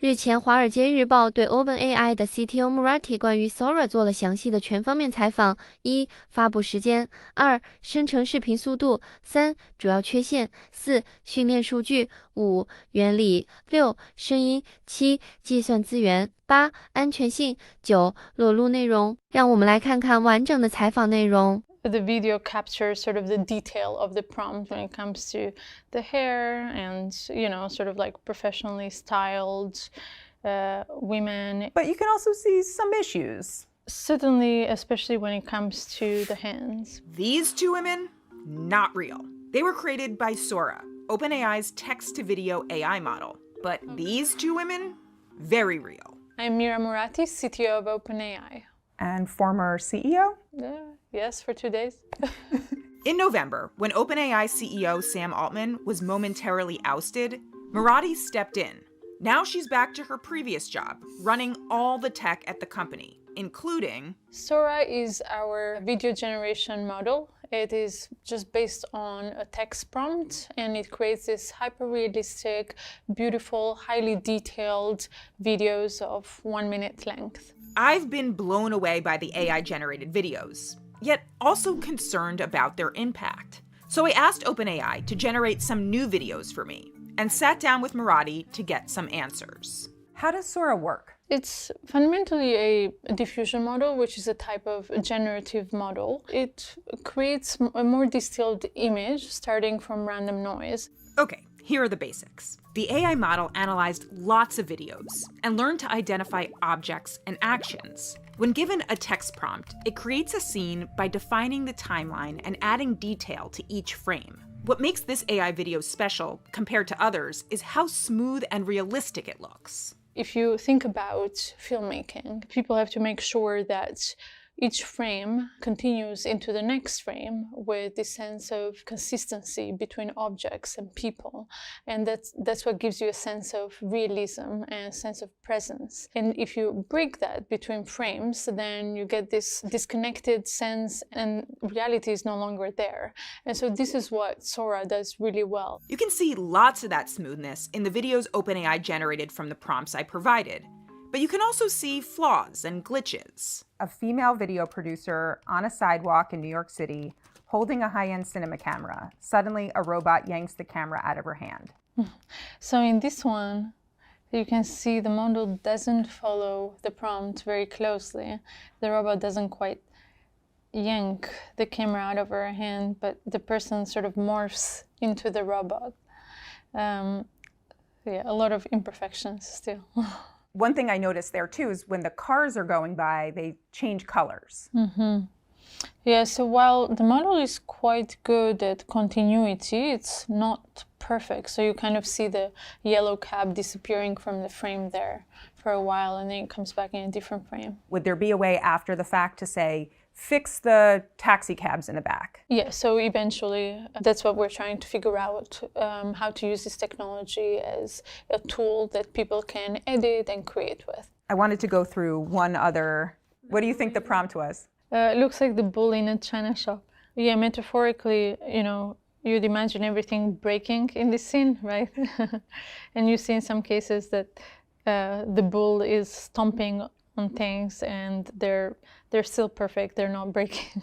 日前，《华尔街日报》对 Openai 的 CTO Murati 关于 Sora 做了详细的全方面采访：一、发布时间；二、生成视频速度；三、主要缺陷；四、训练数据；五、原理；六、声音；七、计算资源；八、安全性；九、裸露内容。让我们来看看完整的采访内容。The video captures sort of the detail of the prompt when it comes to the hair and, sort of like professionally styled women. But you can also see some issues. Certainly, especially when it comes to the hands. These two women, not real. They were created by Sora, OpenAI's text-to-video AI model. But these two women, very real. I'm Mira Murati, CTO of OpenAI. And former CEO? Yes, for 2 days. In November, when OpenAI CEO Sam Altman was momentarily ousted, Murati stepped in. Now she's back to her previous job, running all the tech at the company, including... Sora is our video generation model. It is just based on a text prompt, and it creates this hyper-realistic, beautiful, highly detailed videos of 1 minute length. I've been blown away by the AI-generated videos, yet also concerned about their impact. So I asked OpenAI to generate some new videos for me, and sat down with Murati to get some answers. How does Sora work? It's fundamentally a diffusion model, which is a type of generative model. It creates a more distilled image starting from random noise. Okay, here are the basics. The AI model analyzed lots of videos and learned to identify objects and actions. When given a text prompt, it creates a scene by defining the timeline and adding detail to each frame. What makes this AI video special compared to others is how smooth and realistic it looks. If you think about filmmaking, people have to make sure that each frame continues into the next frame with this sense of consistency between objects and people. And that's what gives you a sense of realism and a sense of presence. And if you break that between frames, then you get this disconnected sense and reality is no longer there. And so this is what Sora does really well. You can see lots of that smoothness in the videos OpenAI generated from the prompts I provided. But you can also see flaws and glitches. A female video producer on a sidewalk in New York City holding a high-end cinema camera. Suddenly, a robot yanks the camera out of her hand. So in this one, you can see the model doesn't follow the prompt very closely. The robot doesn't quite yank the camera out of her hand, but the person sort of morphs into the robot. A lot of imperfections still. One thing I noticed there too is when the cars are going by, they change colors. Mm-hmm. Yeah, so while the model is quite good at continuity, it's not perfect. So you kind of see the yellow cab disappearing from the frame there for a while, and then it comes back in a different frame. Would there be a way after the fact to say, fix the taxi cabs in the back? Yeah, so eventually that's what we're trying to figure out, how to use this technology as a tool that people can edit and create with. I wanted to go through one other. What do you think the prompt was? It looks like the bull in a china shop. Yeah, metaphorically, you'd imagine everything breaking in this scene, right? And you see in some cases that the bull is stomping on things and they're still perfect, they're not breaking.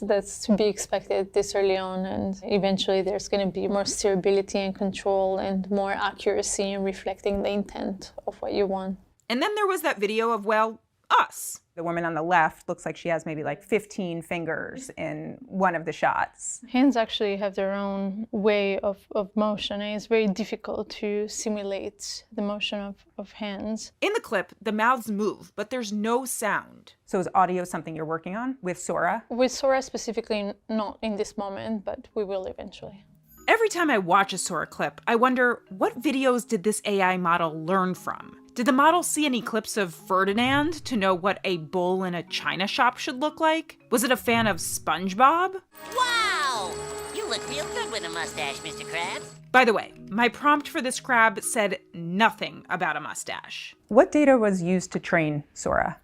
That's to be expected this early on, and eventually there's going to be more steerability and control and more accuracy in reflecting the intent of what you want. And then there was that video of, well, us. The woman on the left looks like she has maybe like 15 fingers in one of the shots. Hands actually have their own way of motion, and it's very difficult to simulate the motion of hands. In the clip, the mouths move, but there's no sound. So is audio something you're working on with Sora? With Sora specifically, not in this moment, but we will eventually. Every time I watch a Sora clip, I wonder, what videos did this AI model learn from? Did the model see any clips of Ferdinand to know what a bull in a china shop should look like? Was it a fan of SpongeBob? Wow! You look real good with a mustache, Mr. Krabs. By the way, my prompt for this crab said nothing about a mustache. What data was used to train Sora?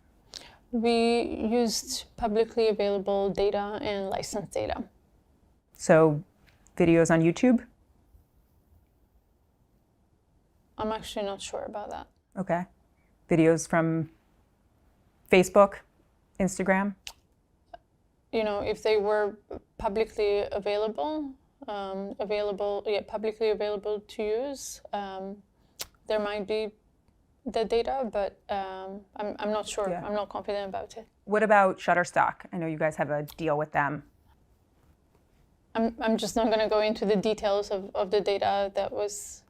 We used publicly available data and licensed data. So, videos on YouTube? I'm actually not sure about that. Okay. Videos from Facebook, Instagram? If they were publicly available, publicly available to use, there might be the data, but I'm not sure. Yeah. I'm not confident about it. What about Shutterstock? I know you guys have a deal with them. I'm just not going to go into the details of the data that was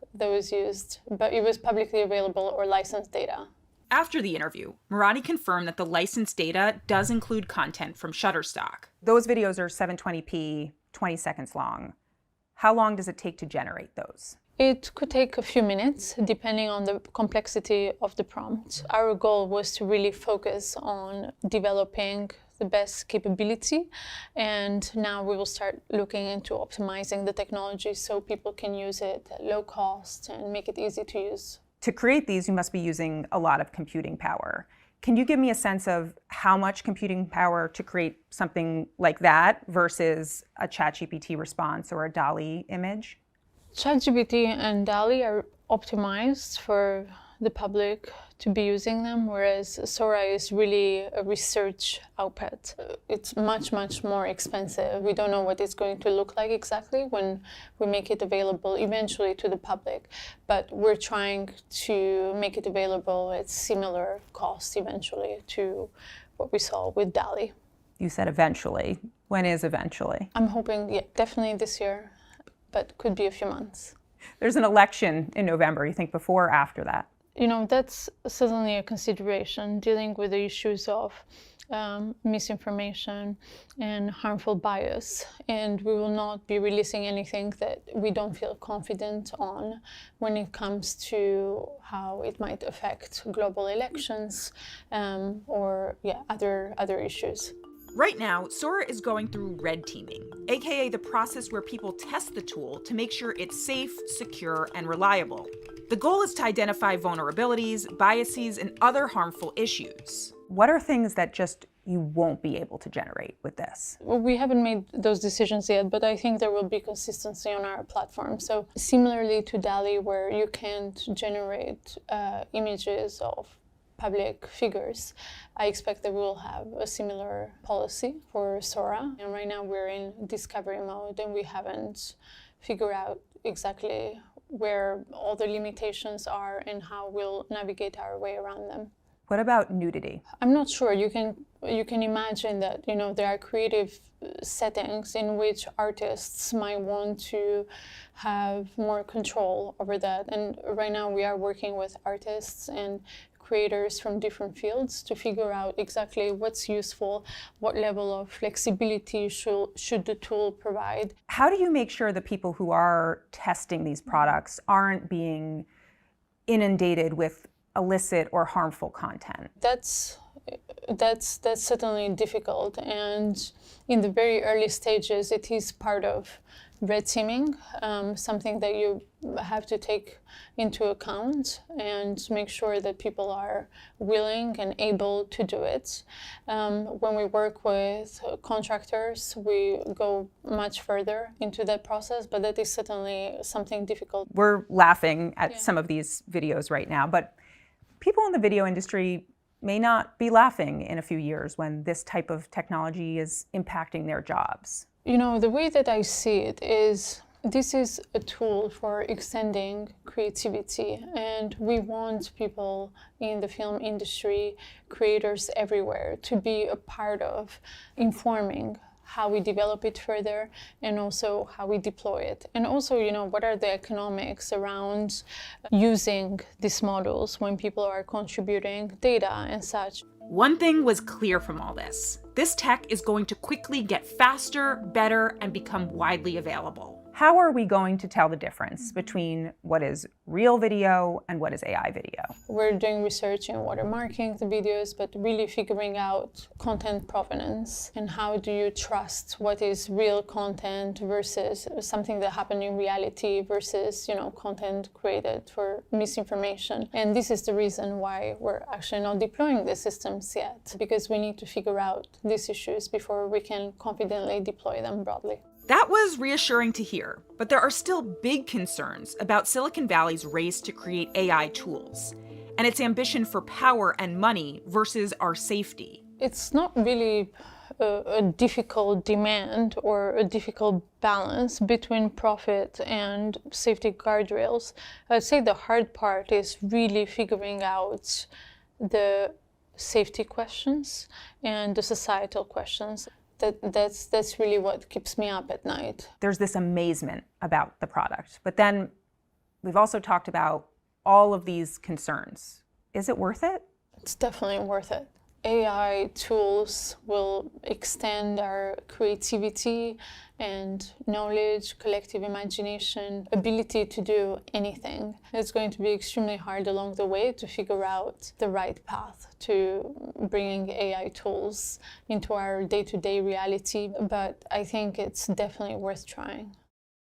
used, but it was publicly available or licensed data. After the interview, Murati confirmed that the licensed data does include content from Shutterstock. Those videos are 720p, 20 seconds long. How long does it take to generate those? It could take a few minutes, depending on the complexity of the prompt. Our goal was to really focus on developing the best capability, and now we will start looking into optimizing the technology so people can use it at low cost and make it easy to use. To create these, you must be using a lot of computing power. Can you give me a sense of how much computing power to create something like that versus a ChatGPT response or a DALL-E image? ChatGPT and DALL-E are optimized for the public to be using them, whereas Sora is really a research output. It's much, much more expensive. We don't know what it's going to look like exactly when we make it available eventually to the public, but we're trying to make it available at similar cost eventually to what we saw with DALL-E. You said eventually. When is eventually? I'm hoping, definitely this year, but could be a few months. There's an election in November. You think before or after that? That's certainly a consideration, dealing with the issues of misinformation and harmful bias. And we will not be releasing anything that we don't feel confident on when it comes to how it might affect global elections or other issues. Right now, Sora is going through red teaming, aka the process where people test the tool to make sure it's safe, secure, and reliable. The goal is to identify vulnerabilities, biases, and other harmful issues. What are things that just you won't be able to generate with this? Well, we haven't made those decisions yet, but I think there will be consistency on our platform. So similarly to DALL-E, where you can't generate images of public figures, I expect that we will have a similar policy for Sora. And right now we're in discovery mode and we haven't figured out exactly where all the limitations are and how we'll navigate our way around them. What about nudity? I'm not sure. You can imagine that there are creative settings in which artists might want to have more control over that. And right now we are working with artists and creators from different fields to figure out exactly what's useful, what level of flexibility should the tool provide. How do you make sure the people who are testing these products aren't being inundated with illicit or harmful content? That's certainly difficult, and in the very early stages it is part of red teaming, something that you have to take into account and make sure that people are willing and able to do it. When we work with contractors, we go much further into that process, but that is certainly something difficult. We're laughing at some of these videos right now, but people in the video industry may not be laughing in a few years when this type of technology is impacting their jobs. The way that I see it is this is a tool for extending creativity, and we want people in the film industry, creators everywhere, to be a part of informing how we develop it further and also how we deploy it. And also, what are the economics around using these models when people are contributing data and such. One thing was clear from all this. This tech is going to quickly get faster, better, and become widely available. How are we going to tell the difference between what is real video and what is AI video? We're doing research in watermarking the videos, but really figuring out content provenance and how do you trust what is real content versus something that happened in reality versus, content created for misinformation. And this is the reason why we're actually not deploying the systems yet, because we need to figure out these issues before we can confidently deploy them broadly. That was reassuring to hear, but there are still big concerns about Silicon Valley's race to create AI tools. and its ambition for power and money versus our safety. It's not really a difficult demand or a difficult balance between profit and safety guardrails. I'd say the hard part is really figuring out the safety questions and the societal questions. That's really what keeps me up at night. There's this amazement about the product, but then we've also talked about all of these concerns. Is it worth it? It's definitely worth it. AI tools will extend our creativity and knowledge, collective imagination, ability to do anything. It's going to be extremely hard along the way to figure out the right path to bringing AI tools into our day-to-day reality, but I think it's definitely worth trying.